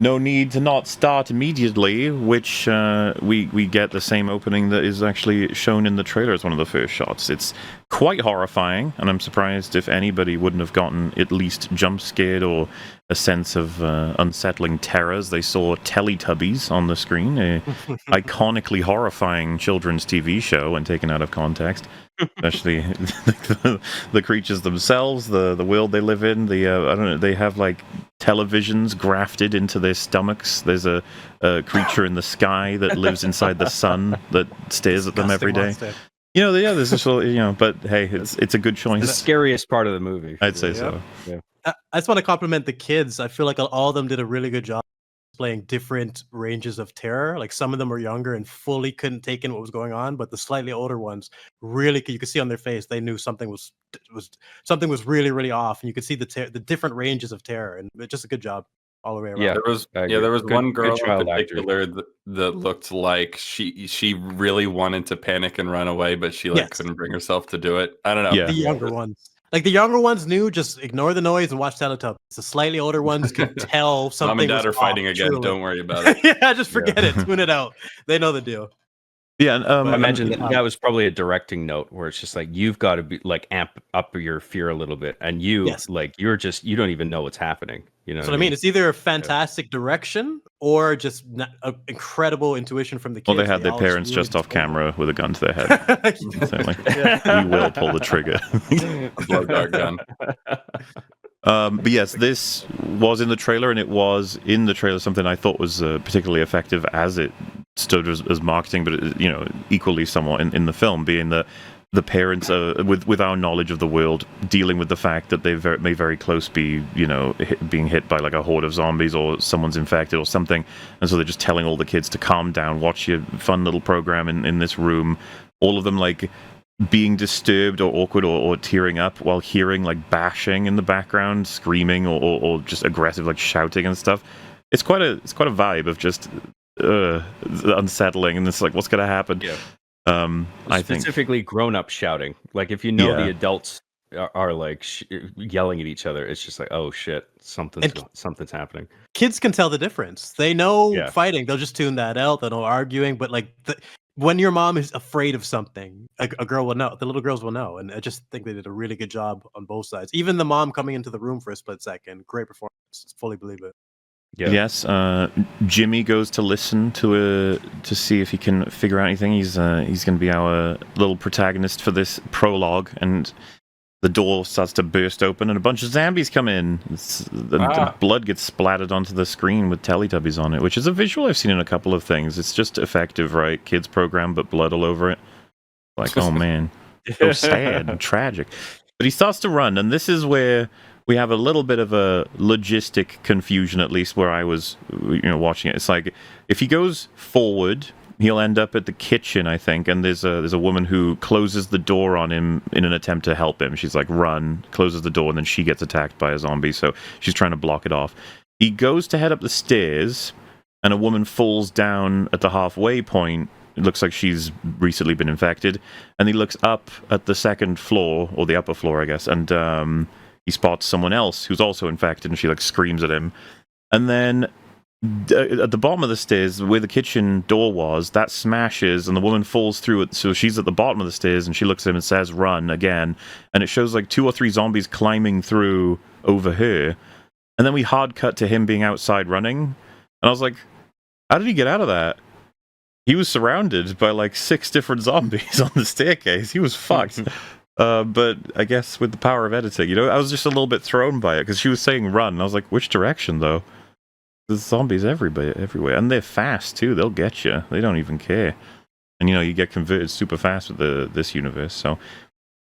no need to not start immediately, which we get the same opening that is actually shown in the trailer as one of the first shots. It's quite horrifying, and I'm surprised if anybody wouldn't have gotten at least jump scared or a sense of unsettling terror as they saw Teletubbies on the screen, a iconically horrifying children's TV show when taken out of context. Especially the creatures themselves, the world they live in. I don't know. They have like televisions grafted into their stomachs. There's a creature in the sky that lives inside the sun that stares at them every day. Monster. There's this little, but hey, it's a good choice. The scariest part of the movie. I'd say so. Yeah. I just want to compliment the kids. I feel like all of them did a really good job playing different ranges of terror. Like some of them were younger and fully couldn't take in what was going on, but the slightly older ones really, you could see on their face they knew something was really, really off, and you could see the different ranges of terror, and just a good job all the way around. There was one girl in particular that looked like she really wanted to panic and run away, but she couldn't bring herself to do it. I don't know. Yeah. The younger ones. Like the younger ones knew, just ignore the noise and watch Teletubbies. The slightly older ones could tell something. Mom and Dad are fighting again. Truly. Don't worry about it. Yeah, just forget it. Tune it out. They know the deal. Yeah, and, I imagine that was probably a directing note where it's just like you've got to be like amp up your fear a little bit, and you you don't even know what's happening. That's what I mean. It's either a fantastic direction or just incredible intuition from the kids. Well, they had their parents really just off camera with a gun to their head. So, we will pull the trigger. Blow dart gun. But yes, this was in the trailer, and it was in the trailer something I thought was particularly effective as it stood as marketing, but equally somewhat in the film, being that the parents, with our knowledge of the world, dealing with the fact that they may very close be, being hit by like a horde of zombies or someone's infected or something, and so they're just telling all the kids to calm down, watch your fun little program in this room. All of them like being disturbed or awkward or tearing up while hearing like bashing in the background, screaming or just aggressive like shouting and stuff. It's quite a vibe of just unsettling, and it's like, what's gonna happen? Yeah. I think specifically grown-up shouting. Like if the adults are like yelling at each other, it's just like, oh shit, something's happening. Kids can tell the difference. They know fighting. They'll just tune that out. They know arguing, but like when your mom is afraid of something, a girl will know. The little girls will know, and I just think they did a really good job on both sides. Even the mom coming into the room for a split second, great performance. Fully believe it. Yeah. Yes, Jimmy goes to listen to see if he can figure out anything. He's going to be our little protagonist for this prologue, and the door starts to burst open, and a bunch of zombies come in. The blood gets splattered onto the screen with Teletubbies on it, which is a visual I've seen in a couple of things. It's just effective, right? Kids program, but blood all over it. Like, oh man, so sad and tragic. But he starts to run, and this is where we have a little bit of a logistic confusion, at least where I was, watching it. It's like if he goes forward, he'll end up at the kitchen, I think, and there's a woman who closes the door on him in an attempt to help him. She's like, run, closes the door, and then she gets attacked by a zombie, so she's trying to block it off. He goes to head up the stairs, and a woman falls down at the halfway point. It looks like she's recently been infected, and he looks up at the second floor, or the upper floor, I guess, and he spots someone else who's also infected, and she like screams at him. And then at the bottom of the stairs, where the kitchen door was, that smashes, and the woman falls through it. So she's at the bottom of the stairs, and she looks at him and says, "Run," again. And it shows like 2 or 3 zombies climbing through over her. And then we hard cut to him being outside running. And I was like, how did he get out of that? He was surrounded by like 6 different zombies on the staircase. He was fucked. But I guess with the power of editing, I was just a little bit thrown by it because she was saying run. And I was like, which direction though? There's zombies everywhere, and they're fast too. They'll get you. They don't even care. And you get converted super fast with this universe. So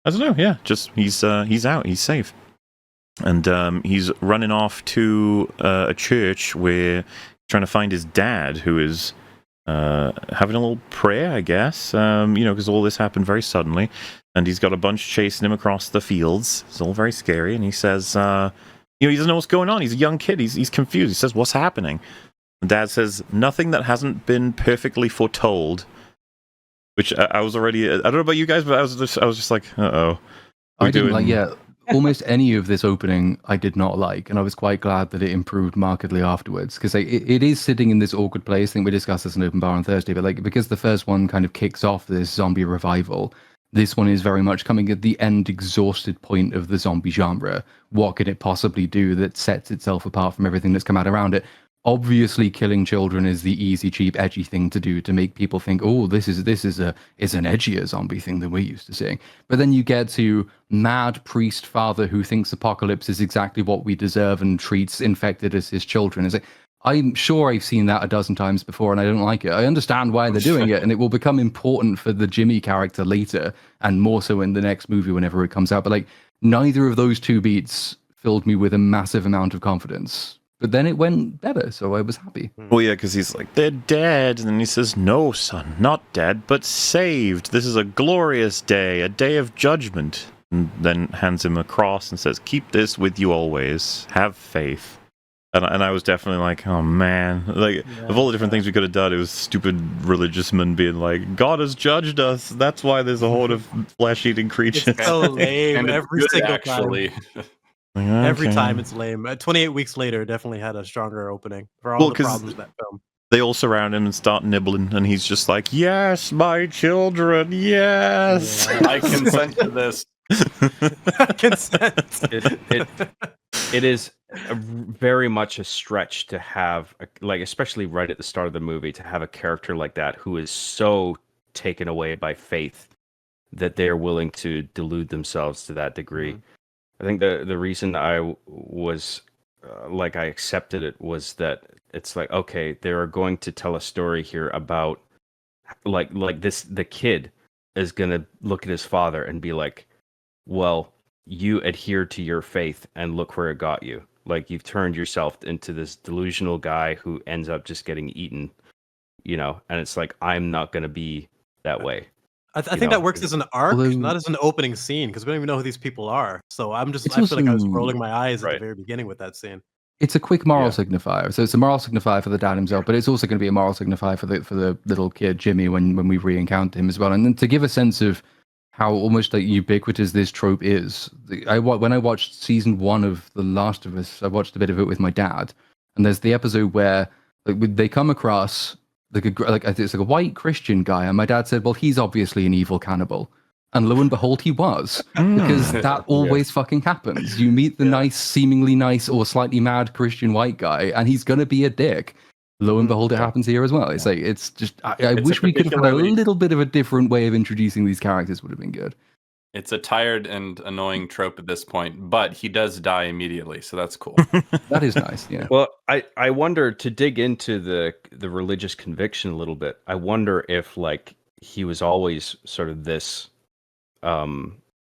I don't know. Yeah, just he's out. He's safe, and he's running off to a church where he's trying to find his dad, who is having a little prayer, I guess. Because all this happened very suddenly. And he's got a bunch chasing him across the fields. It's all very scary. And he says, he doesn't know what's going on. He's a young kid. He's confused. He says, what's happening? And Dad says, nothing that hasn't been perfectly foretold. Which I was already, I don't know about you guys, but I was just like, uh-oh. I didn't like, almost any of this opening I did not like, and I was quite glad that it improved markedly afterwards, because it is sitting in this awkward place. I think we discussed this in Open Bar on Thursday, but like, because the first one kind of kicks off this zombie revival, this one is very much coming at the end exhausted point of the zombie genre. What can it possibly do that sets itself apart from everything that's come out around it? Obviously, killing children is the easy, cheap, edgy thing to do to make people think, oh, this is an edgier zombie thing than we're used to seeing. But then you get to mad priest father who thinks apocalypse is exactly what we deserve and treats infected as his children. It's like, I'm sure I've seen that a dozen times before and I don't like it. I understand why they're doing it, and it will become important for the Jimmy character later, and more so in the next movie whenever it comes out. But like, neither of those two beats filled me with a massive amount of confidence. But then it went better, so I was happy. Well, yeah, because he's like, they're dead. And then he says, no, son, not dead, but saved. This is a glorious day, a day of judgment. And then hands him a cross and says, keep this with you always. Have faith. And I was definitely like, oh, man. Like, of all the different things we could have done, it was stupid religious men being like, God has judged us. That's why there's a horde of flesh-eating creatures. It's so lame. Every single actually. time. Every time it's lame. 28 weeks later, definitely had a stronger opening for all the problems in that film. They all surround him and start nibbling, and he's just like, yes, my children, yes. Yeah. I consent to this. Consent. It is very much a stretch to have, like, especially right at the start of the movie, to have a character like that who is so taken away by faith that they're willing to delude themselves to that degree. Mm-hmm. I think the reason I was I accepted it was that it's like, okay, they are going to tell a story here about like this. The kid is gonna look at his father and be like, well, you adhere to your faith and look where it got you. Like, you've turned yourself into this delusional guy who ends up just getting eaten, and it's like, I'm not gonna be that way. I think that works as an arc, not as an opening scene, because we don't even know who these people are. So I feel like I was rolling my eyes at the very beginning with that scene. It's a quick moral signifier. So it's a moral signifier for the dad himself, but it's also going to be a moral signifier for the little kid, Jimmy, when we re-encounter him as well. And then to give a sense of how almost like ubiquitous this trope is, when I watched season 1 of The Last of Us, I watched a bit of it with my dad, and there's the episode where they come across it's like a white Christian guy, and my dad said, well, he's obviously an evil cannibal. And lo and behold, he was. Because that always fucking happens. You meet the nice, seemingly nice or slightly mad Christian white guy, and he's going to be a dick. Lo and behold, it happens here as well. It's like, it's just, I wish we could have had a little bit of a different way of introducing these characters, would have been good. It's a tired and annoying trope at this point, but he does die immediately, so that's cool. That is nice, yeah. Well, I wonder, to dig into the religious conviction a little bit, I wonder if, like, he was always sort of this,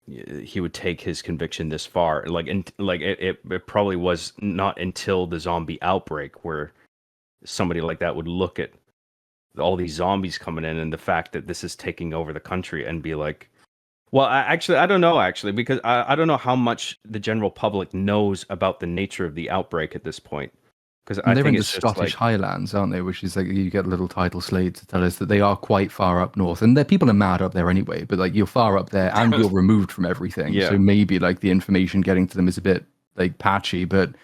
he would take his conviction this far. It probably was not until the zombie outbreak where somebody like that would look at all these zombies coming in and the fact that this is taking over the country and be like, well, I don't know, because I don't know how much the general public knows about the nature of the outbreak at this point. Because they're in the Scottish Highlands, aren't they? Which is like, you get a little title slate to tell us that they are quite far up north, and people are mad up there anyway. But like, you're far up there and you're removed from everything, so maybe like the information getting to them is a bit like patchy. But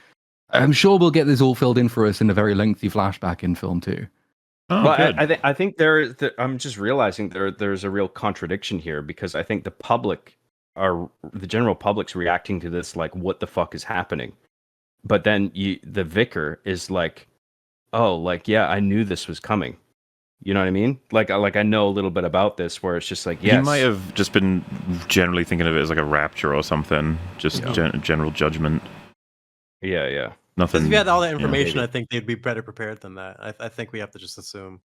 I'm sure we'll get this all filled in for us in a very lengthy flashback in film 2. Oh, well, I think I'm just realizing there's a real contradiction here, because I think the general public's reacting to this like, what the fuck is happening? But then the vicar is like, oh, like, yeah, I knew this was coming. You know what I mean? Like I know a little bit about this, where it's just like, yes. He might have just been generally thinking of it as like a rapture or something, just general judgment. Yeah. Nothing. If you had all that information, I think they'd be better prepared than that. I think we have to just assume.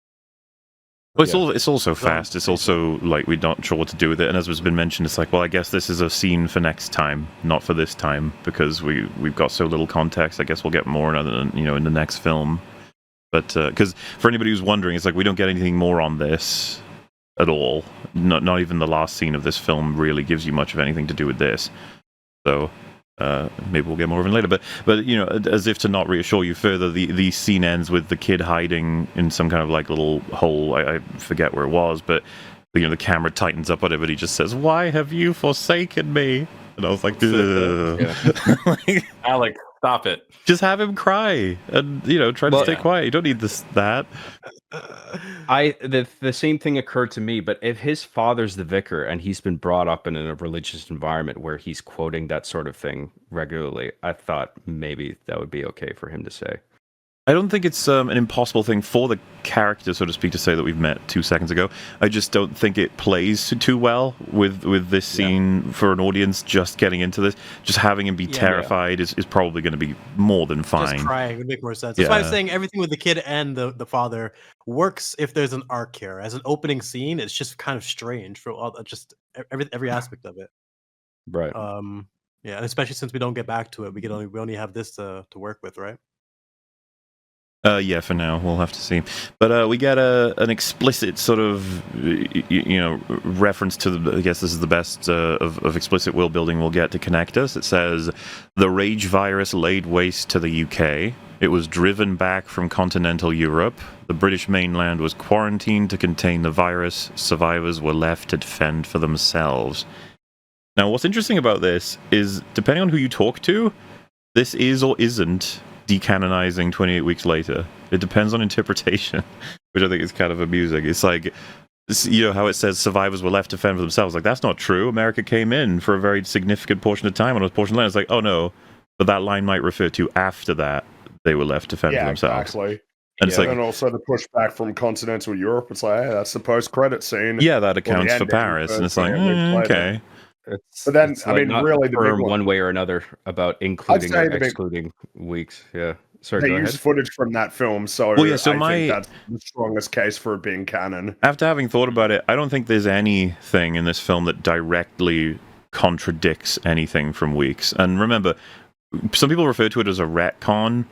Well, it's also fast. It's also like, we're not sure what to do with it. And as has been mentioned, it's like, well, I guess this is a scene for next time, not for this time, because we've got so little context. I guess we'll get more in the next film. But because for anybody who's wondering, it's like, we don't get anything more on this at all. Not even the last scene of this film really gives you much of anything to do with this. So maybe we'll get more of it later. But as if to not reassure you further, the scene ends with the kid hiding in some kind of like little hole. I forget where it was, but the camera tightens up on it, but he just says, "Why have you forsaken me?" And I was like, Alec, stop it. Just have him cry and try to stay quiet. You don't need that. The same thing occurred to me, but if his father's the vicar and he's been brought up in a religious environment where he's quoting that sort of thing regularly, I thought maybe that would be okay for him to say. I don't think it's an impossible thing for the character, so to speak, to say that we've met 2 seconds ago. I just don't think it plays too well with this scene for an audience just getting into this. Just having him be terrified is probably going to be more than fine. Just crying would make more sense. That's why I'm saying everything with the kid and the father works if there's an arc here. As an opening scene, it's just kind of strange for all just every aspect of it. Right. Yeah, and especially since we don't get back to it, we only have this to work with, right? Yeah, for now we'll have to see. But we get an explicit sort of reference to I guess this is the best of explicit world building we'll get to connect us. It says the rage virus laid waste to the UK. It was driven back from continental Europe. The British mainland was quarantined to contain the virus. Survivors were left to defend for themselves. Now, what's interesting about this is, depending on who you talk to, this is or isn't decanonizing 28 weeks later. It depends on interpretation, which I think is kind of amusing. It's like, how it says survivors were left to fend for themselves. Like, that's not true. America came in for a very significant portion of time on a portion of land. It's like, oh no, but that line might refer to after that they were left to fend for themselves. Exactly. And it's like, and also the pushback from continental Europe. It's like, hey, that's the post-credit scene. Yeah, that accounts for Paris, and it's like, okay. But then, I mean, really, the big one way or another about including or excluding weeks. Yeah, sorry. They use footage from that film, so I think that's the strongest case for it being canon. After having thought about it, I don't think there's anything in this film that directly contradicts anything from Weeks. And remember, some people refer to it as a retcon.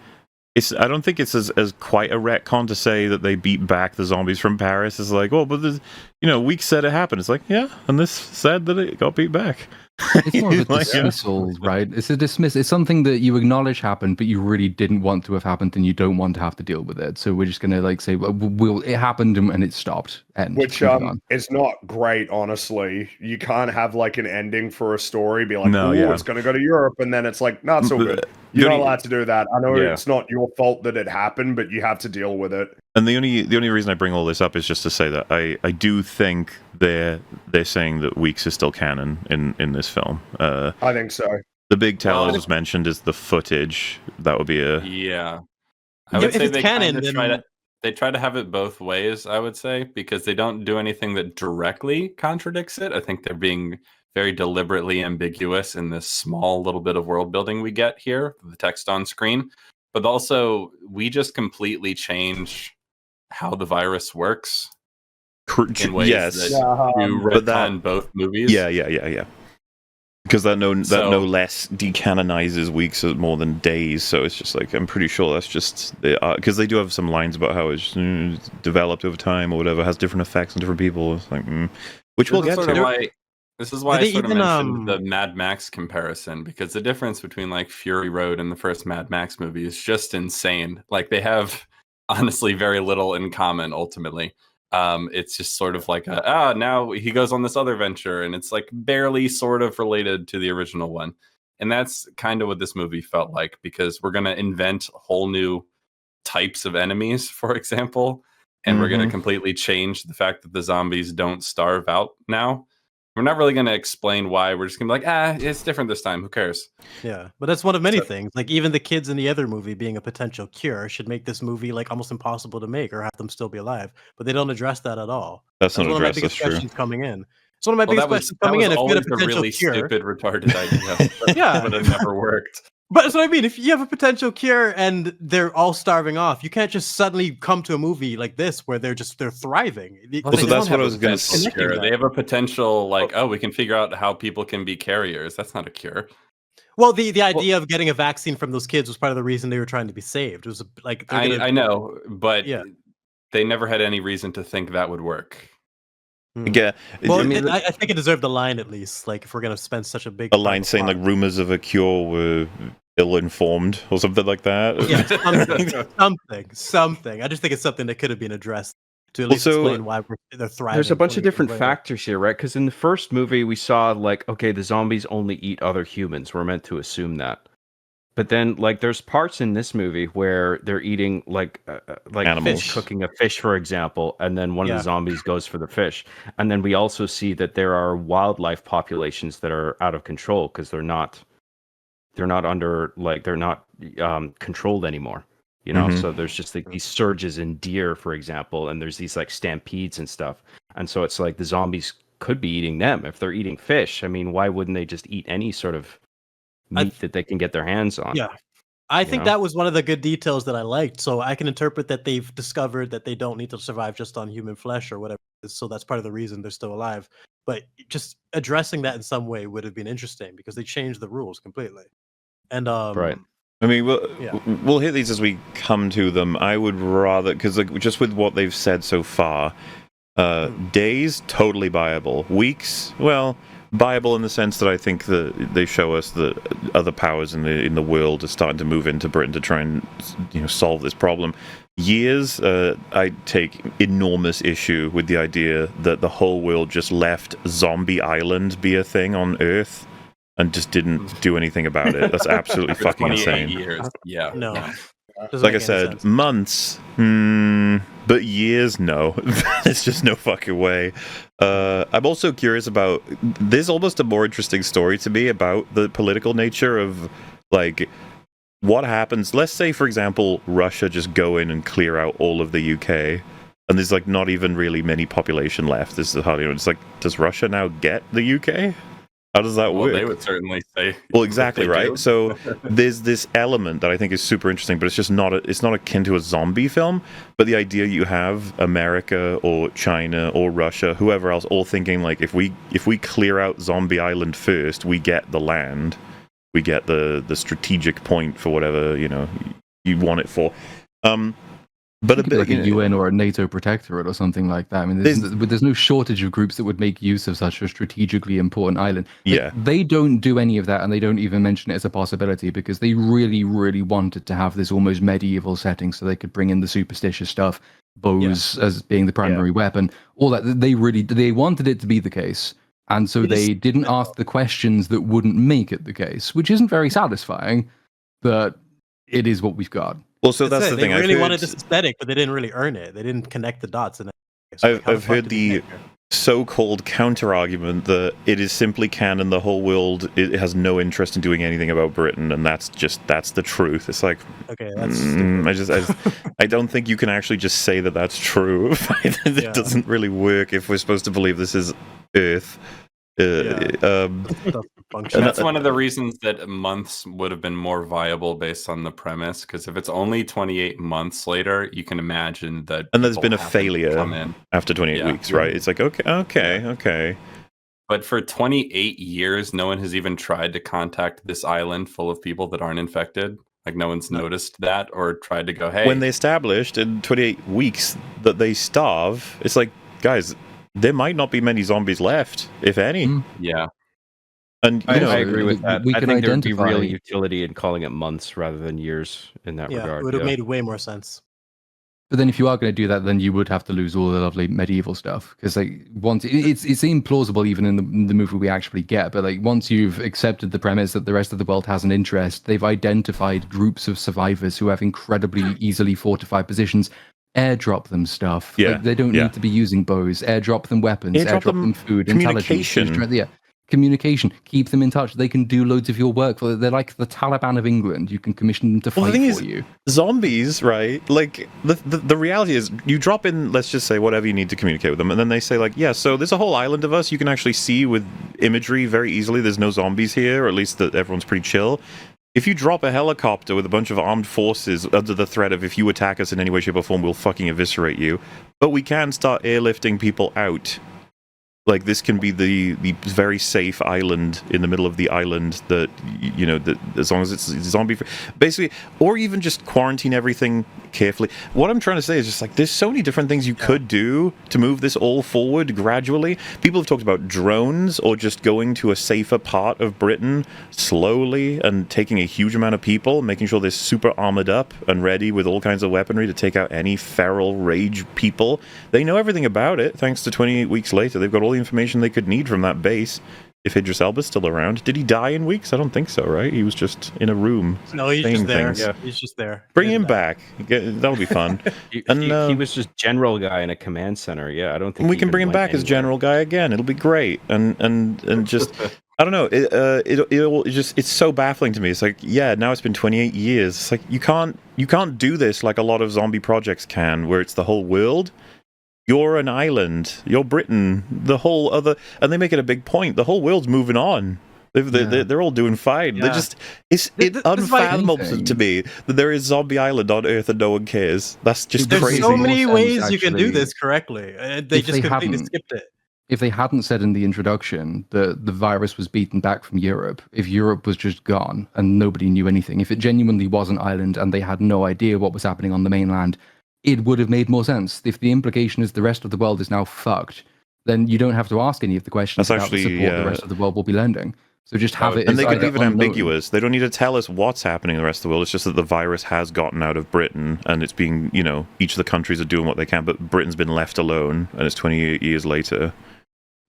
I don't think it's as quite a retcon to say that they beat back the zombies from Paris. It's like, but there's, Weeks said it happened. It's like, yeah, and this said that it got beat back. It's more of a dismissal, right? It's a dismiss. It's something that you acknowledge happened, but you really didn't want to have happened, and you don't want to have to deal with it. So we're just gonna say, well, it happened and it stopped. Which is not great, honestly. You can't have an ending for a story, be like, it's gonna go to Europe, and then it's like, no, it's all good. You're not allowed to do that. I know it's not your fault that it happened, but you have to deal with it. And the only reason I bring all this up is just to say that I do think they're saying that Weeks is still canon in this film. I think so. The big tell I just mentioned is the footage. That would be a I would say they canon, they try to have it both ways. I would say, because they don't do anything that directly contradicts it. I think they're being very deliberately ambiguous in this small little bit of world building we get here, the text on screen. But also, we just completely change how the virus works in ways that you retcon both movies. Yeah. Because that no less decanonizes Weeks more than days. So it's just like, I'm pretty sure that's just because they do have some lines about how it's developed over time or whatever, has different effects on different people. It's like, which we'll get to. This is why I sort of mentioned the Mad Max comparison, because the difference between Fury Road and the first Mad Max movie is just insane. They have honestly very little in common ultimately. It's just sort of now he goes on this other venture, and it's barely sort of related to the original one. And that's kind of what this movie felt like, because we're going to invent whole new types of enemies, for example, and we're going to completely change the fact that the zombies don't starve out now. We're not really going to explain why. We're just going to be it's different this time. Who cares? Yeah, but that's one of many things. Even the kids in the other movie being a potential cure should make this movie almost impossible to make or have them still be alive. But they don't address that at all. That's not one of my addressed. biggest That's questions coming in. It's one of my biggest questions coming in. If you had a potential really cure, stupid, retarded idea. But it never worked. But that's what I mean. If you have a potential cure and they're all starving off, you can't just suddenly come to a movie like this where they're thriving. So that's what I was going to say. They have a potential we can figure out how people can be carriers. That's not a cure. Well, the idea of getting a vaccine from those kids was part of the reason they were trying to be saved. It was I know, but they never had any reason to think that would work. Yeah, well, I think it deserved the line at least. If we're gonna spend such a line saying rumors of a cure were ill-informed or something like that. Yeah, something. I just think it's something that could have been addressed. to at least Also, explain why they're thriving. There's a bunch of different later. factors here, right? Because in the first movie, we saw like, okay, the zombies only eat other humans. We're meant to assume that. But then, like, there's parts in this movie where they're eating like Animals. fish, cooking a fish, for example, and then one of Yeah. the zombies goes for the fish. And then we also see that there are wildlife populations that are out of control because they're not under they're not controlled anymore. You know, Mhm. so there's just like these surges in deer, for example, and there's these like stampedes and stuff. And so it's like the zombies could be eating them if they're eating fish. I mean, why wouldn't they just eat any sort of meat that they can get their hands on? Yeah. I think know? that was one of the good details that I liked. So I can interpret that they've discovered that they don't need to survive just on human flesh or whatever. So that's part of the reason they're still alive. But just addressing that in some way would have been interesting because they changed the rules completely. And Right. I mean, Yeah. we'll hit these as we come to them. I would rather, because like, just with what they've said so far, days, totally viable. Weeks, well, viable in the sense that I think that they show us that other powers in the world are starting to move into Britain to try and solve this problem. Years, I take enormous issue with the idea that the whole world just let Zombie Island be a thing on Earth and just didn't do anything about it. That's absolutely For fucking 28 insane. years. Yeah. No. Doesn't Like I make any said, sense. months, but years, no. There's just no fucking way. I'm also curious about, there's almost a more interesting story to me about the political nature of, like, what happens. Let's say, for example, Russia just go in and clear out all of the UK, and there's, like, not even really many population left. This is how, it's like, does Russia now get the UK? How does that work? They would certainly say. Well, exactly, they right? do. So there's this element that I think is super interesting, but it's just not it's not akin to a zombie film. But the idea you have America or China or Russia, whoever else, all thinking like if we clear out Zombie Island first, we get the land, we get the strategic point for whatever you want it for. But It could be like a UN or a NATO protectorate or something like that. I mean, there's no shortage of groups that would make use of such a strategically important island. Yeah. They don't do any of that, and they don't even mention it as a possibility because they really, really wanted to have this almost medieval setting so they could bring in the superstitious stuff, bows as being the primary weapon, all that. They wanted it to be the case. And so they didn't ask the questions that wouldn't make it the case, which isn't very satisfying, but it is what we've got. Well, so that's the thing. They really wanted this aesthetic, but they didn't really earn it. They didn't connect the dots. I've heard the so-called counter-argument that it is simply canon. The whole world it has no interest in doing anything about Britain, and that's the truth. It's like, okay, that's I don't think you can actually just say that that's true. It doesn't really work if we're supposed to believe this is Earth. That's one of the reasons that months would have been more viable based on the premise, because if it's only 28 months later, you can imagine that. And there's been a failure after 28 weeks, right? It's like, okay. But for 28 years, no one has even tried to contact this island full of people that aren't infected. Like, no one's noticed that or tried to go, hey. When they established in 28 weeks that they starve, it's like, guys, there might not be many zombies left, if any. Yeah. And I agree with that. We I can think there would be identify real utility in calling it months rather than years in that regard. It would have made way more sense. But then if you are going to do that, then you would have to lose all the lovely medieval stuff. Because once it seemed plausible even in the movie we actually get, but like once you've accepted the premise that the rest of the world has an interest, they've identified groups of survivors who have incredibly easily fortified positions. Airdrop them stuff. Yeah, like, they don't need to be using bows. Airdrop them weapons. Airdrop them food. Communication. Communication. Keep them in touch. They can do loads of your work. They're like the Taliban of England. You can commission them to fight for you. Zombies, right? Like the reality is, you drop in, let's just say, whatever you need to communicate with them, and then they say like, yeah, so there's a whole island of us. You can actually see with imagery very easily. There's no zombies here, or at least that everyone's pretty chill. If you drop a helicopter with a bunch of armed forces under the threat of if you attack us in any way, shape, or form, we'll fucking eviscerate you. But we can start airlifting people out. Like, this can be the very safe island in the middle of the island that, that as long as it's zombie... Basically, or even just quarantine everything, carefully. What I'm trying to say is just like there's so many different things you could do to move this all forward gradually. People have talked about drones or just going to a safer part of Britain slowly and taking a huge amount of people, making sure they're super armored up and ready with all kinds of weaponry to take out any feral rage people. They know everything about it thanks to 28 Weeks Later. They've got all the information they could need from that base. If Idris Elba's still around. Did he die in Weeks? I don't think so, right? He was just in a room. No, he's just there. Things. Yeah, he's just there. Bring him back. That'll be fun. he was just general guy in a command center. Yeah, I don't think we can bring him back as general guy again. It'll be great. And just I don't know. It's so baffling to me. It's like, yeah, now it's been 28 years. It's like you can't do this like a lot of zombie projects can, where it's the whole world. You're an island. You're Britain. The whole other, and they make it a big point. The whole world's moving on. They're all doing fine. Yeah. It's unfathomable to me that there is Zombie Island on Earth and no one cares. That's just There's crazy. so many ways you can do this correctly. They just completely skipped it. If they hadn't said in the introduction that the virus was beaten back from Europe, if Europe was just gone and nobody knew anything, if it genuinely was an island and they had no idea what was happening on the mainland, it would have made more sense. If the implication is the rest of the world is now fucked, then you don't have to ask any of the questions about the support the rest of the world will be lending. So just have it. And they can leave it ambiguous. They don't need to tell us what's happening in the rest of the world. It's just that the virus has gotten out of Britain and it's being, each of the countries are doing what they can, but Britain's been left alone and it's 28 years later.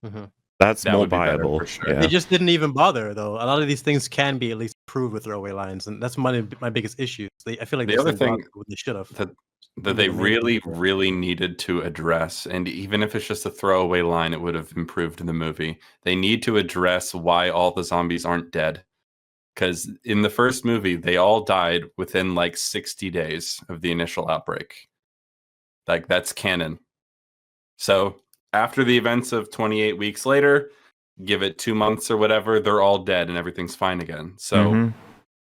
Mm-hmm. That more viable. Sure. Yeah. They just didn't even bother, though. A lot of these things can be at least proved with throwaway lines, and that's my biggest issue. I feel like the other thing they should have. That they really needed to address, and even if it's just a throwaway line, it would have improved the movie. They need to address why all the zombies aren't dead. Because in the first movie, they all died within like 60 days of the initial outbreak. Like, that's canon. So after the events of 28 Weeks Later, give it 2 months or whatever, they're all dead and everything's fine again. So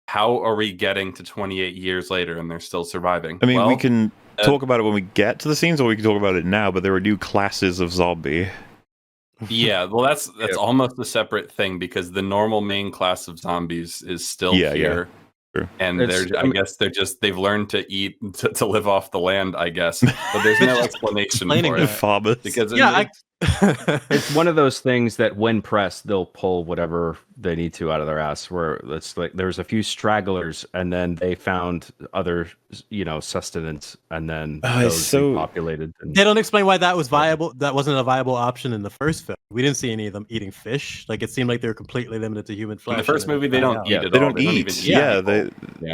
how are we getting to 28 years later and they're still surviving? I mean, we can talk about it when we get to the scenes, or we can talk about it now, but there are new classes of zombie. Yeah, well, that's almost a separate thing, because the normal main class of zombies is still here. Yeah. Sure. And they've learned to eat, to live off the land, I guess. But there's no explanation for it. Farmers. Because it's one of those things that when pressed, they'll pull whatever they need to out of their ass. Where it's like there's a few stragglers, and then they found other, sustenance, and then those populated. They don't explain why that was viable. That wasn't a viable option in the first film. We didn't see any of them eating fish. Like, it seemed like they were completely limited to human flesh. In the first movie, they don't eat at all. They don't eat. Yeah,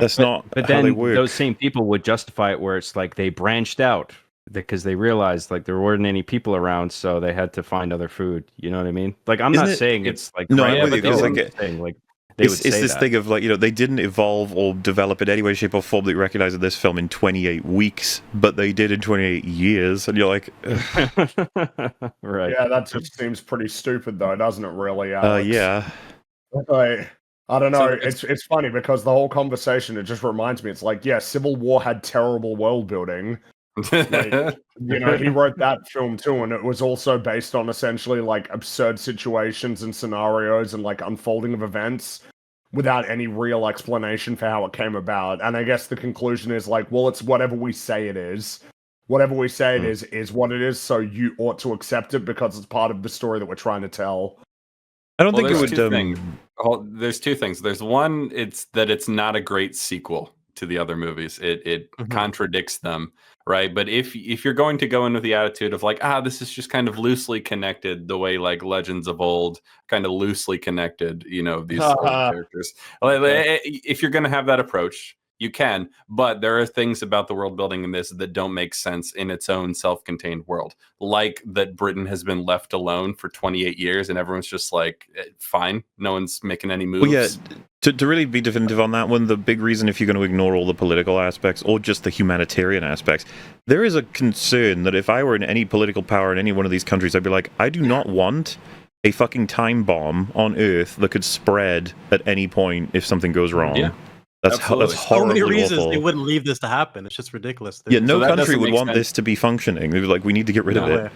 that's not. But how then they work. Those same people would justify it, where it's like they branched out because they realized like there weren't any people around, so they had to find other food. You know what I mean? Like, I'm not saying it's like no, right, I'm with you. It's this thing of like, they didn't evolve or develop in any way, shape, or form that you recognize in this film in 28 weeks, but they did in 28 years, and you're like, right? Yeah, that just seems pretty stupid, though, doesn't it? Really? Alex? Yeah. Like, I don't know. It's funny because the whole conversation, it just reminds me. It's like, yeah, Civil War had terrible world building. Like, he wrote that film too, and it was also based on essentially like absurd situations and scenarios and like unfolding of events without any real explanation for how it came about. And I guess the conclusion is like, well, it's whatever we say it is. Whatever we say it is what it is, so you ought to accept it because it's part of the story that we're trying to tell. I don't think it would. There's two things. There's one, it's that it's not a great sequel to the other movies. It contradicts them, right? But if you're going to go in with the attitude of like, this is just kind of loosely connected, the way like Legends of Old kind of loosely connected, these old characters. If you're going to have that approach, you can, but there are things about the world building in this that don't make sense in its own self-contained world. Like that Britain has been left alone for 28 years and everyone's just like, fine, no one's making any moves. Well, yeah, to really be definitive on that one, the big reason, if you're going to ignore all the political aspects or just the humanitarian aspects, there is a concern that if I were in any political power in any one of these countries, I'd be like, I do not want a fucking time bomb on Earth that could spread at any point if something goes wrong. Yeah. That's horribly so many reasons awful. They wouldn't leave this to happen. It's just ridiculous. No country would want this to be functioning. They'd be like, we need to get rid of it.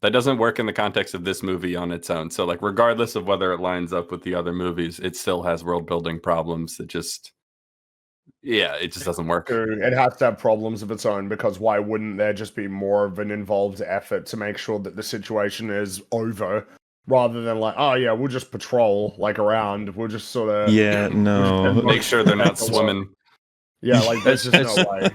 That doesn't work in the context of this movie on its own. So, like, regardless of whether it lines up with the other movies, it still has world building problems that just Yeah, it just doesn't work. It has to have problems of its own, because why wouldn't there just be more of an involved effort to make sure that the situation is over, rather than like, oh yeah, we'll just patrol like around, we'll just sort of make sure they're not swimming. Yeah, like there's just no way.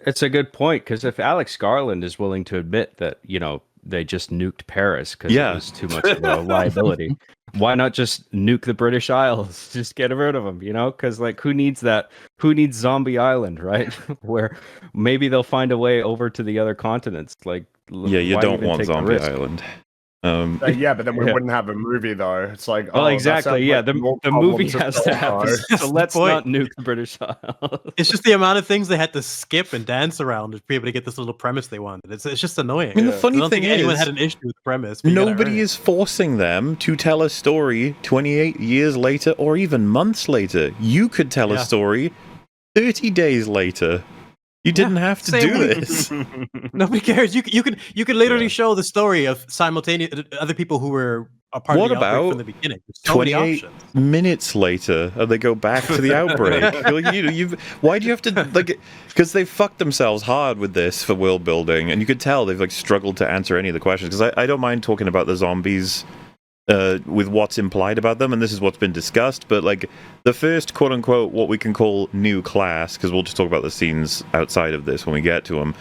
It's a good point, because if Alex Garland is willing to admit that, you know, they just nuked Paris because it was too much of a liability, why not just nuke the British Isles? Just get rid of them, you know? Because, like, who needs that? Who needs Zombie Island, right? Where maybe they'll find a way over to the other continents. Like, yeah, you don't want Zombie Island. Yeah, but then we wouldn't have a movie though. It's like, oh, exactly. Yeah, the movie has to happen. So let's not nuke the British Isles. It's just the amount of things they had to skip and dance around to be able to get this little premise they wanted. It's just annoying. I mean, the funny I don't thing think anyone is, had an issue with the premise. Nobody is forcing them to tell a story 28 years later or even months later. You could tell a story 30 days later. You didn't have to do this. Nobody cares. You could literally show the story of simultaneous other people who were a part of the outbreak from the beginning. So 28 minutes later, and they go back to the outbreak. Why do you have to, like? Because they fucked themselves hard with this for world building, and you could tell they've like struggled to answer any of the questions. Because I don't mind talking about the zombies with what's implied about them, and this is what's been discussed, but like the first quote-unquote what we can call new class, because we'll just talk about the scenes outside of this when we get to them,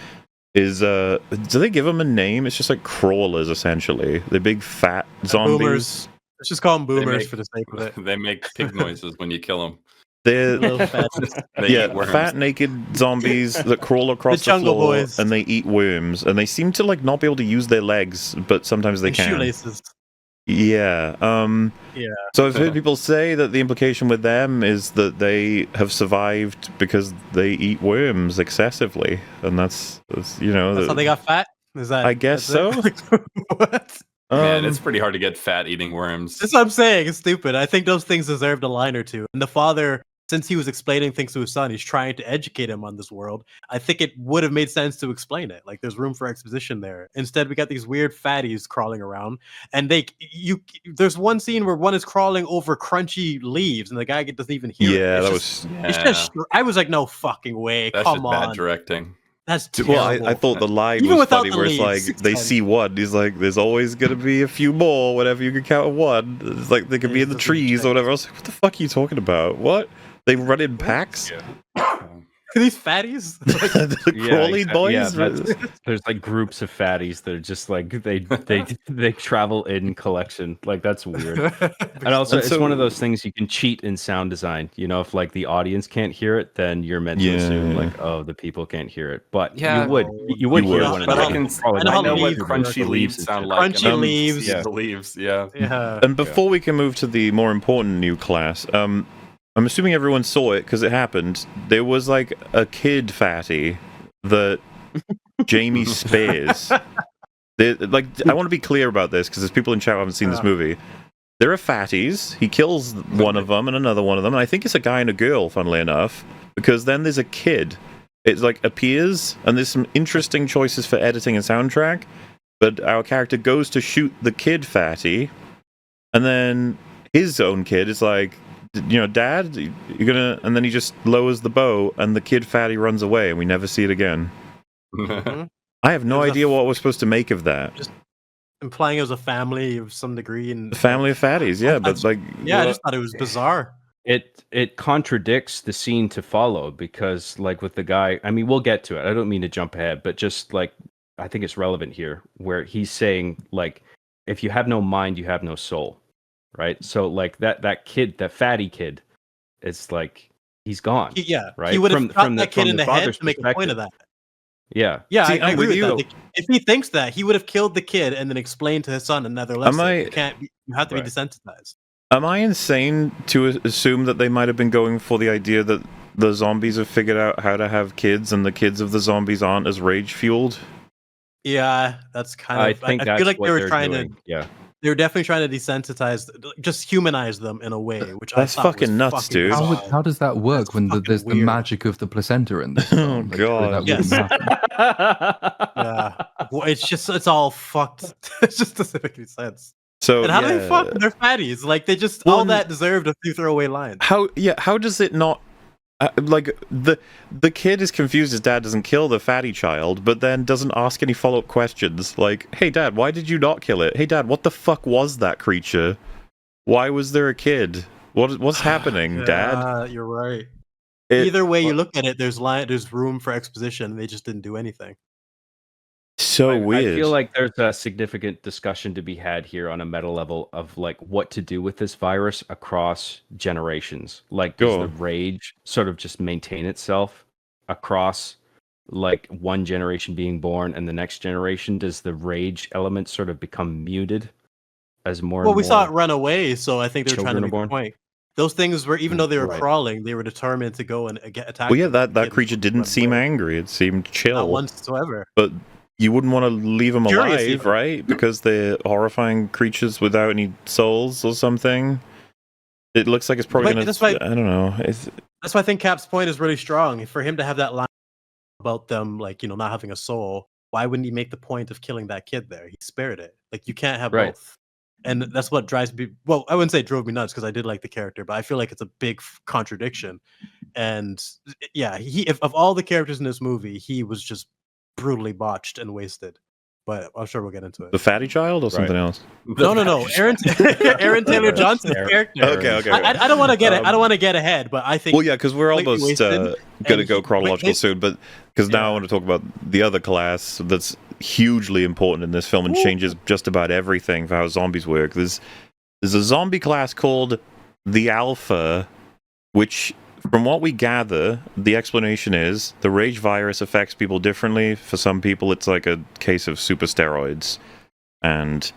is do they give them a name? It's just like crawlers, essentially. They're big fat zombies. Boomers. Let's just call them boomers for the sake of it. They make pig noises when you kill them. They're fat naked zombies that crawl across the floor boys. And they eat worms, and they seem to like not be able to use their legs, but sometimes they can. Shoelaces. Yeah. So I've heard people say that the implication with them is that they have survived because they eat worms excessively, and that's you know. That's how they got fat. Is that? I guess so. What? Man, it's pretty hard to get fat eating worms. That's what I'm saying. It's stupid. I think those things deserved a line or two. And the father, since he was explaining things to his son, he's trying to educate him on this world. I think it would have made sense to explain it. Like, there's room for exposition there. Instead, we got these weird fatties crawling around, and there's one scene where one is crawling over crunchy leaves, and the guy doesn't even hear it. It's just, I was like, no fucking way. That's Come just on. bad directing. That's terrible. Well, I thought the line was funny where it's like they see one. He's like, there's always going to be a few more, whatever you can count at one. It's like they could be in the trees or whatever. I was like, what the fuck are you talking about? What? They run in packs? These fatties? The crawly boys? Yeah, there's like groups of fatties that are just like, they travel in collection. Like, that's weird. And also, it's one of those things you can cheat in sound design. You know, if like the audience can't hear it, then you're meant to assume like, oh, the people can't hear it. But you would hear one of them. I know what crunchy leaves sound like. Crunchy leaves. Yeah. The leaves, yeah. And before we can move to the more important new class, I'm assuming everyone saw it because it happened. There was like a kid fatty that Jamie spares. Like, I want to be clear about this because there's people in chat who haven't seen this movie. There are fatties. He kills one of them and another one of them, and I think it's a guy and a girl, funnily enough, because then there's a kid. It like appears, and there's some interesting choices for editing and soundtrack, but our character goes to shoot the kid fatty, and then his own kid is like, you know, Dad, you're gonna, and then he just lowers the bow, and the kid fatty runs away, and we never see it again. I have no idea what we're supposed to make of that. Just implying it was a family of some degree, and the family of fatties, yeah, but like, I just thought it was bizarre. It contradicts the scene to follow because, like, with the guy, I mean, we'll get to it. I don't mean to jump ahead, but just like, I think it's relevant here, where he's saying like, if you have no mind, you have no soul. Right, so like that kid, that fatty kid, it's like he's gone. Right. He would have shot that kid in the head to make a point of that. Yeah, I agree with that. Like, if he thinks that, he would have killed the kid and then explained to his son another lesson. You have to be desensitized. Am I insane to assume that they might have been going for the idea that the zombies have figured out how to have kids, and the kids of the zombies aren't as rage fueled? Yeah, that's kind of. I feel like they were trying to. Yeah. They were definitely trying to desensitize, just humanize them in a way, which that's I thought fucking was nuts, fucking dude. How does that work when there's the magic of the placenta in this? Oh god! Yes. Yeah, well, it's all fucked. It just doesn't make any sense. So and how do they fuck? They're fatties. Like, they just all that deserved a few throwaway lines. How does it not Like the kid is confused his dad doesn't kill the fatty child, but then doesn't ask any follow-up questions like, hey dad, why did you not kill it? Hey dad, what the fuck was that creature? Why was there a kid? What's happening, Dad? You're right. Either way you look at it, there's room for exposition. They just didn't do anything. So weird. I feel like there's a significant discussion to be had here on a meta level of like what to do with this virus across generations. Like, does the rage sort of just maintain itself across like one generation being born and the next generation? Does the rage element sort of become muted as more? Well, we saw it run away, so I think they're trying to make a point. Those things were, even though they were crawling, they were determined to go and attack. Well, yeah, that creature didn't seem angry. It seemed chill. Not whatsoever. But you wouldn't want to leave them alive, right? Because they're horrifying creatures without any souls or something. It looks like it's probably going to... I don't know. That's why I think Cap's point is really strong. For him to have that line about them, like, not having a soul, why wouldn't he make the point of killing that kid there? He spared it. Like, you can't have both. And that's what drives me... Well, I wouldn't say it drove me nuts, because I did like the character, but I feel like it's a big contradiction. And, yeah, if of all the characters in this movie, he was just brutally botched and wasted, but I'm sure we'll get into it. The fatty child or something else? No. Aaron Aaron Johnson's character. Okay. I don't want to get I don't want to get ahead, but I think. Well, yeah, because we're almost going to go chronological soon, but because now I want to talk about the other class that's hugely important in this film and changes just about everything for how zombies work. There's a zombie class called the Alpha, which, from what we gather, the explanation is the rage virus affects people differently. For some people, it's like a case of super steroids. And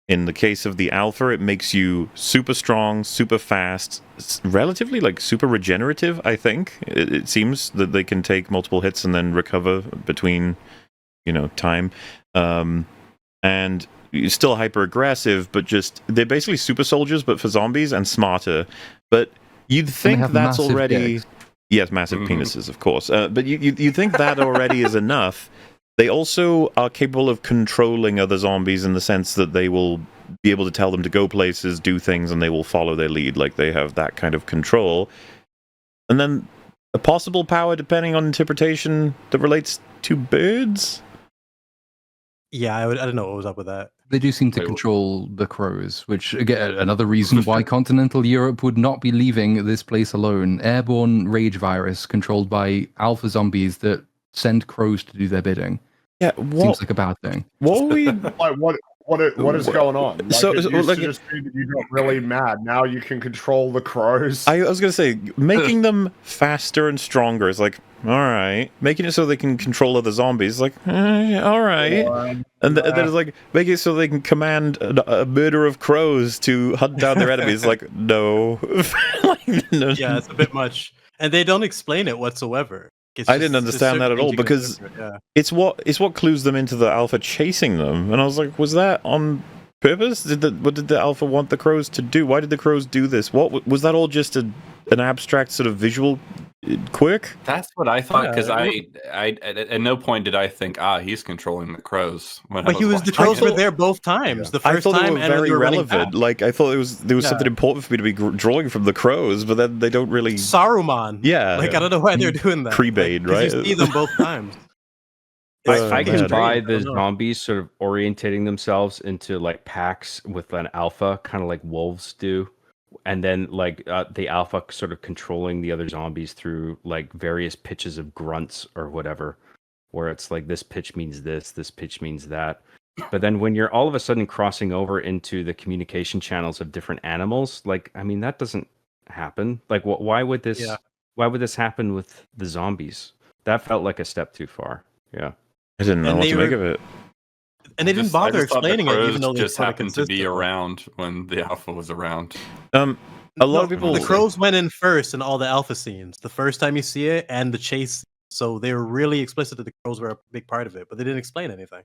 in the case of the Alpha, it makes you super strong, super fast, relatively like super regenerative, I think. It seems that they can take multiple hits and then recover between, time. And you're still hyper aggressive, but just they're basically super soldiers, but for zombies and smarter. But you'd think that's already... Dicks. Yes, massive penises, of course. But you think that already is enough. They also are capable of controlling other zombies in the sense that they will be able to tell them to go places, do things, and they will follow their lead. Like, they have that kind of control. And then a possible power, depending on interpretation, that relates to birds? Yeah, I don't know what was up with that. They do seem to control the crows, which, again, another reason why continental Europe would not be leaving this place alone. Airborne rage virus controlled by alpha zombies that send crows to do their bidding. Yeah, seems like a bad thing. What we like? What is going on? Like, so it used to just be that you got really mad. Now you can control the crows. I was going to say, making them faster and stronger is like, all right. Making it so they can control other zombies, like, all right. And then it's like, making it so they can command a murder of crows to hunt down their enemies. Like, no. No. Yeah, it's a bit much. And they don't explain it whatsoever. I didn't understand that at all, because it's what clues them into the Alpha chasing them. And I was like, was that on purpose? What did the Alpha want the crows to do? Why did the crows do this? What was that all just an abstract sort of visual quirk? That's what I thought, because I at no point did I think, he's controlling the crows. But the crows were there both times. Yeah. The first time, they were very relevant. Like, I thought there was something important for me to be drawing from the crows, but then they don't really. Saruman. Yeah. Like, I don't know why they're doing that. Pre-bade, right? You see them both times. I can buy the zombies sort of orientating themselves into like packs with an alpha, kind of like wolves do. And then, like, the alpha sort of controlling the other zombies through, like, various pitches of grunts or whatever, where it's like, this pitch means this pitch means that. But then when you're all of a sudden crossing over into the communication channels of different animals, like, I mean, that doesn't happen. Like, why would this happen with the zombies? That felt like a step too far. Yeah. I didn't know what to make of it. And they didn't bother explaining it, even though they just happened to be around when the Alpha was around. A lot of people. The crows went in first in all the Alpha scenes. The first time you see it, and the chase. So they were really explicit that the crows were a big part of it, but they didn't explain anything.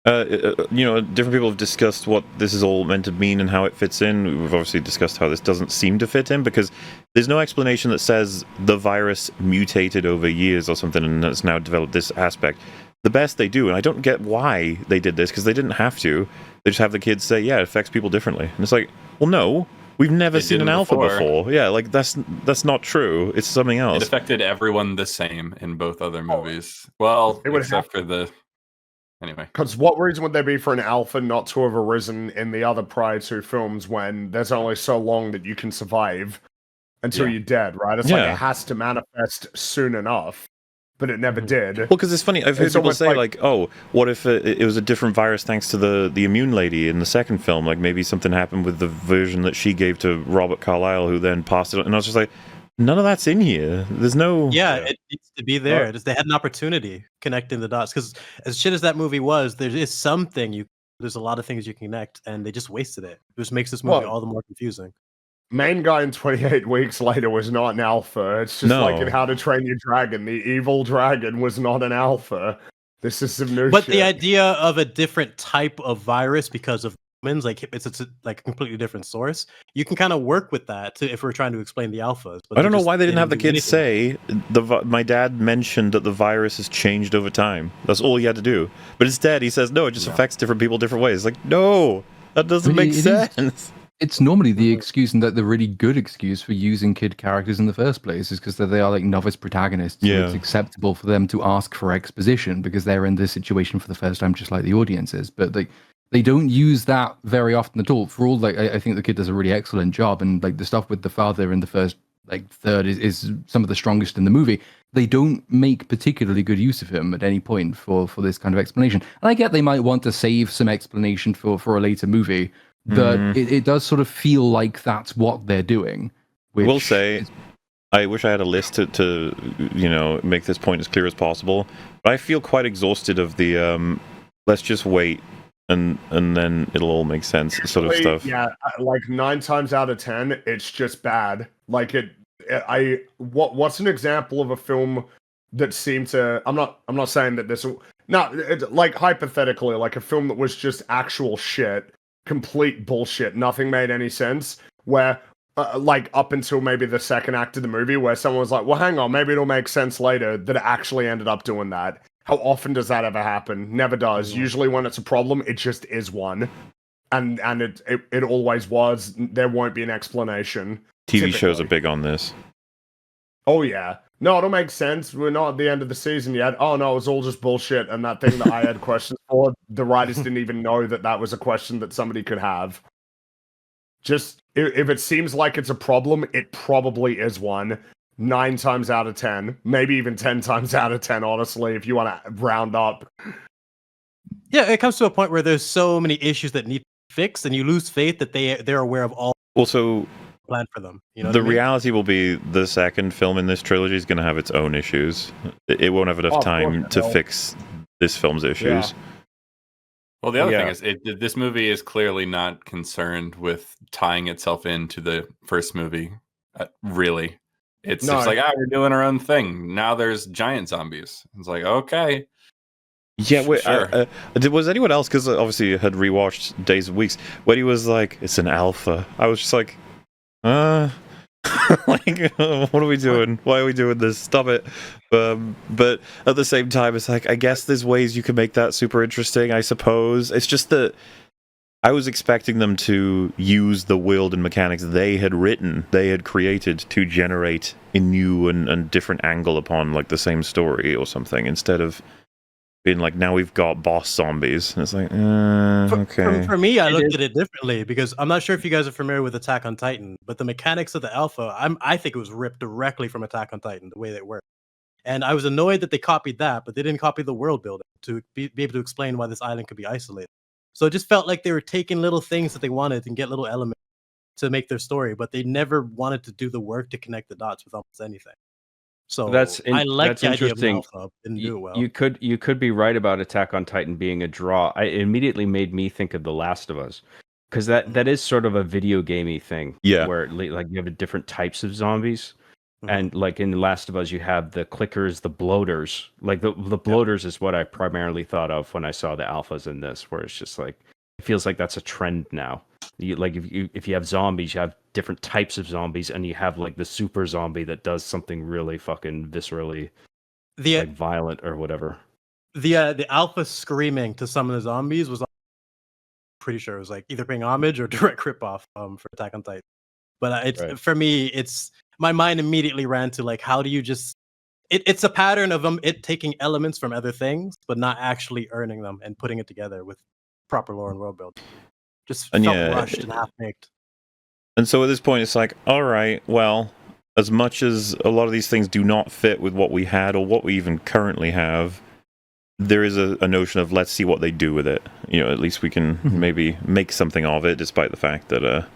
Different people have discussed what this is all meant to mean and how it fits in. We've obviously discussed how this doesn't seem to fit in, because there's no explanation that says the virus mutated over years or something and has now developed this aspect. The best they do, and I don't get why they did this, because they didn't have to. They just have the kids say, yeah, it affects people differently. And it's like, well, no. We've never It seen an didn't alpha before. before. Yeah, like that's not true. It's something It else. affected everyone the same in both other movies. Well, It would except for the anyway. Because what reason would there be for an alpha not to have arisen in the other prior two films when there's only so long that you can survive until Yeah. you're dead, right? It's like it has to manifest soon enough, but it never did. Well, because it's funny. I've heard It's people almost say like- oh, what if it was a different virus thanks to the immune lady in the second film? Like maybe something happened with the version that she gave to Robert Carlyle, who then passed it on. And I was just like, none of that's in here. There's no. Yeah, it needs to be there. They had an opportunity connecting the dots because as shit as that movie was, there is something there's a lot of things you can connect, and they just wasted it. It just makes this movie all the more confusing. Main guy in 28 Weeks Later was not an alpha. It's just like in How to Train Your Dragon. The evil dragon was not an alpha. This is some new But shit. the idea of a different type of virus because of humans, like it's like a completely different source, you can kind of work with that if we're trying to explain the alphas. But I don't know why they didn't have the kids anything. say my dad mentioned that the virus has changed over time. That's all he had to do. But instead, he says no, it just affects different people different ways. Like no, that doesn't make sense. It's normally the excuse, and that the really good excuse for using kid characters in the first place is because they are like novice protagonists. So it's acceptable for them to ask for exposition because they're in this situation for the first time, just like the audience is. But they don't use that very often at all. For all, like I think the kid does a really excellent job, and like the stuff with the father in the first third is some of the strongest in the movie. They don't make particularly good use of him at any point for this kind of explanation. And I get they might want to save some explanation for a later movie. But it does sort of feel like that's what they're doing. I will say, I wish I had a list to make this point as clear as possible. But I feel quite exhausted of the let's just wait and then it'll all make sense sort of stuff. Yeah, like 9 times out of 10, it's just bad. Like what's an example of a film that seemed to? I'm not saying that this. Like hypothetically, like a film that was just actual shit. Complete bullshit. Nothing made any sense. Where, like, up until maybe the second act of the movie, where someone was like, "Well, hang on, maybe it'll make sense later." That it actually ended up doing that. How often does that ever happen? Never does. Usually, when it's a problem, it just is one, and it always was. There won't be an explanation. TV shows are big on this. Oh yeah. No, it'll make sense. We're not at the end of the season yet. Oh no, it was all just bullshit. And that thing that I had questions for, the writers didn't even know that was a question that somebody could have. Just if it seems like it's a problem, it probably is one. 9 times out of 10, maybe even 10 times out of 10. Honestly, if you want to round up. Yeah, it comes to a point where there's so many issues that need fixed, and you lose faith that they're aware of all. Also, plan for them. You know, the reality will be the second film in this trilogy is going to have its own issues. It won't have enough time to fix this film's issues. Yeah. Well, the other thing is, this movie is clearly not concerned with tying itself into the first movie. Really, it's just like, we're doing our own thing. Now there's giant zombies. It's like, okay. Yeah, wait, sure. Was anyone else, because obviously you had rewatched Days of Weeks, when he was like, it's an alpha, I was just like, like, what are we doing? Why are we doing this? Stop it. But at the same time, it's like, I guess there's ways you can make that super interesting, I suppose. It's just that I was expecting them to use the world and mechanics they had written, they had created to generate a new and different angle upon like the same story or something, instead of being like, now we've got boss zombies. And it's like, okay. For me, I looked at it differently because I'm not sure if you guys are familiar with Attack on Titan, but the mechanics of the alpha, I think it was ripped directly from Attack on Titan, the way they work. And I was annoyed that they copied that, but they didn't copy the world building to be able to explain why this island could be isolated. So it just felt like they were taking little things that they wanted and get little elements to make their story, but they never wanted to do the work to connect the dots with almost anything. So I like the idea of an alpha, didn't do it well. You could be right about Attack on Titan being a draw. It immediately made me think of The Last of Us, because that is sort of a video gamey thing. Yeah, where like you have different types of zombies, and like in The Last of Us, you have the clickers, the bloaters. Like the bloaters is what I primarily thought of when I saw the alphas in this, where it's just like it feels like that's a trend now. If you have zombies, you have different types of zombies, and you have like the super zombie that does something really fucking viscerally like violent or whatever. The alpha screaming to some of the zombies was pretty sure it was like either paying homage or direct ripoff for Attack on Titan. But for me, it's my mind immediately ran to like, how do you just? It's a pattern of it taking elements from other things, but not actually earning them and putting it together with proper lore and world building. Just felt rushed and half-baked. And so at this point, it's like, all right, well, as much as a lot of these things do not fit with what we had or what we even currently have, there is a notion of let's see what they do with it. At least we can maybe make something of it, despite the fact that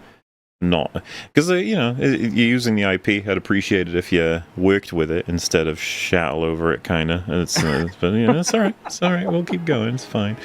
not because you're using the IP. I'd appreciate it if you worked with it instead of shat all over it, kind of. But it's all right. It's all right. We'll keep going. It's fine.